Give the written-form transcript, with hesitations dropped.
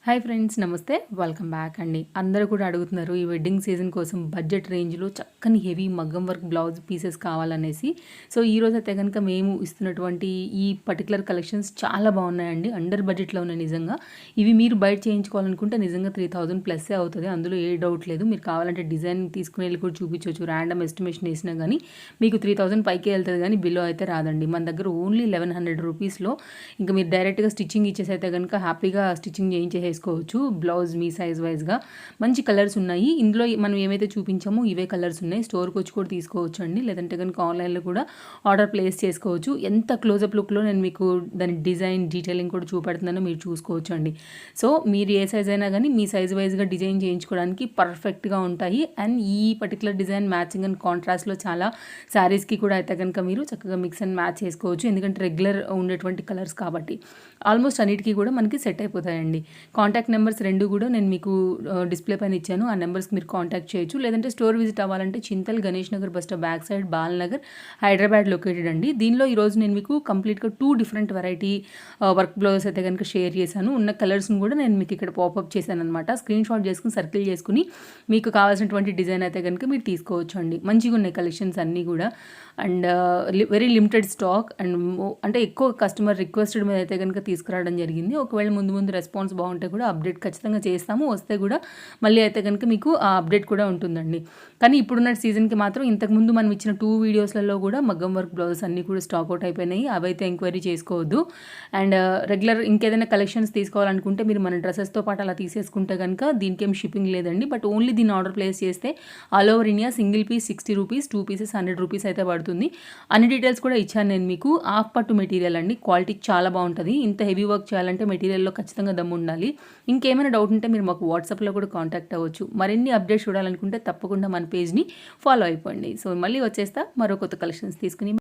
Hi friends, నమస్తే. Welcome back అండి. అందరూ కూడా అడుగుతున్నారు ఈ వెడ్డింగ్ సీజన్ కోసం బడ్జెట్ రేంజ్లో చక్కని హెవీ మగ్గం వర్క్ బ్లౌజ్ పీసెస్ కావాలనేసి. సో ఈరోజు అయితే కనుక మేము ఇస్తున్నటువంటి ఈ పర్టికులర్ కలెక్షన్స్ చాలా బాగున్నాయండి. అండర్ బడ్జెట్లో ఉన్నాయి నిజంగా. ఇవి మీరు బయట చేయించుకోవాలనుకుంటే నిజంగా 3000 ప్లస్సే అవుతుంది, అందులో ఏ డౌట్ లేదు. మీరు కావాలంటే డిజైన్ తీసుకుని వెళ్ళి కూడా చూపించవచ్చు. ర్యాండమ్ ఎస్టిమేషన్ వేసినా కానీ మీకు 3000 పైకే వెళ్తుంది, కానీ బిలో అయితే రాదండి. మన దగ్గర ఓన్లీ 1100 రూపీస్లో ఇంకా మీరు డైరెక్ట్గా స్టిచ్చింగ్ ఇచ్చేసి అయితే కనుక హ్యాపీగా స్టిచ్చింగ్ చేయించేసుకోవచ్చు. బ్లౌజ్ మీ సైజ్ వైజ్గా మంచి కలర్స్ ఉన్నాయి. ఇందులో మనం ఏమైతే చూపించామో ఇవే కలర్స్ ఉన్నాయి. స్టోర్కి వచ్చి కూడా తీసుకోవచ్చు అండి, లేదంటే కనుక ఆన్లైన్లో కూడా ఆర్డర్ ప్లేస్ చేసుకోవచ్చు. ఎంత క్లోజప్ లుక్లో నేను మీకు దాని డిజైన్ డీటెయిలింగ్ కూడా చూపెడుతున్నానో మీరు చూసుకోవచ్చు అండి. సో మీరు ఏ సైజ్ అయినా కానీ మీ సైజ్ వైజ్గా డిజైన్ చేయించుకోవడానికి పర్ఫెక్ట్గా ఉంటాయి. అండ్ ఈ పర్టికులర్ డిజైన్ మ్యాచింగ్ అండ్ కాంట్రాస్ట్లో చాలా శారీస్కి కూడా అయితే కనుక మీరు చక్కగా మిక్స్ అండ్ మ్యాచ్ చేసుకోవచ్చు, ఎందుకంటే రెగ్యులర్ ఉండేటువంటి కలర్స్ కాబట్టి ఆల్మోస్ట్ అన్నిటికీ కూడా మనకి సెట్ అయిపోతాయండి. కాంటాక్ట్ నెంబర్స్ రెండు కూడా నేను మీకు డిస్ప్లే పైన ఇచ్చాను. ఆ నెంబర్స్కి మీరు కాంటాక్ట్ చేయొచ్చు. లేదంటే స్టోర్ విజిట్ అవ్వాలంటే Chintal Ganesh Nagar bus stop back side Balanagar, Hyderabad located అండి. దీనిలో ఈరోజు నేను మీకు కంప్లీట్గా 2 డిఫరెంట్ వెరైటీ వర్క్ బ్లౌజెస్ అయితే కనుక షేర్ చేశాను. ఉన్న కలర్స్ని కూడా నేను మీకు ఇక్కడ పాపప్ చేశాను అనమాట. స్క్రీన్ షాట్ చేసుకుని సర్కిల్ చేసుకుని మీకు కావాల్సినటువంటి డిజైన్ అయితే కనుక మీరు తీసుకోవచ్చు అండి. మంచిగా ఉన్నాయి కలెక్షన్స్ అన్నీ కూడా. And very limited stock. And అంటే ఎక్కువ కస్టమర్ రిక్వెస్టెడ్ మీద అయితే కనుక తీసుకురావడం జరిగింది. ఒకవేళ ముందు రెస్పాన్స్ బాగుంటే కూడా అప్డేట్ ఖచ్చితంగా చేస్తాము. వస్తే కూడా మళ్ళీ అయితే కనుక మీకు ఆ అప్డేట్ కూడా ఉంటుందండి. కానీ ఇప్పుడున్న సీజన్కి మాత్రం ఇంతకుముందు మనం ఇచ్చిన 2 వీడియోస్లలో కూడా మగ్గం వర్క్ బ్లౌజెస్ అన్నీ కూడా స్టాక్ అవుట్ అయిపోయినాయి. అవైతే ఎంక్వైరీ చేసుకోవద్దు. అండ్ రెగ్యులర్ ఇంకేదైనా కలెక్షన్స్ తీసుకోవాలనుకుంటే మీరు మన డ్రెస్సెస్తో పాటు అలా తీసేసుకుంటే కనుక దీనికేం షిప్పింగ్ లేదండి. బట్ ఓన్లీ దీన్ని ఆర్డర్ ప్లేస్ చేస్తే all over India single piece 60 rupees, 2 pieces 100 rupees అయితే పడుతుంది. అన్ని డీటెయిల్స్ కూడా ఇచ్చాను నేను మీకు. హాఫ్ పట్టు మెటీరియల్ అండి, క్వాలిటీ చాలా బాగుంటుంది. ఇంత హెవీ వర్క్ చేయాలంటే మెటీరియల్లో ఖచ్చితంగా దమ్ము ఉండాలి. ఇంకేమైనా డౌట్ ఉంటే మీరు మాకు వాట్సాప్లో కూడా కాంటాక్ట్ అవ్వచ్చు. మరిన్ని అప్డేట్స్ చూడాలనుకుంటే తప్పకుండా మన పేజ్ని ఫాలో అయిపోండి. సో మళ్ళీ వచ్చేస్తా మరో కొత్త కలెక్షన్స్ తీసుకుని.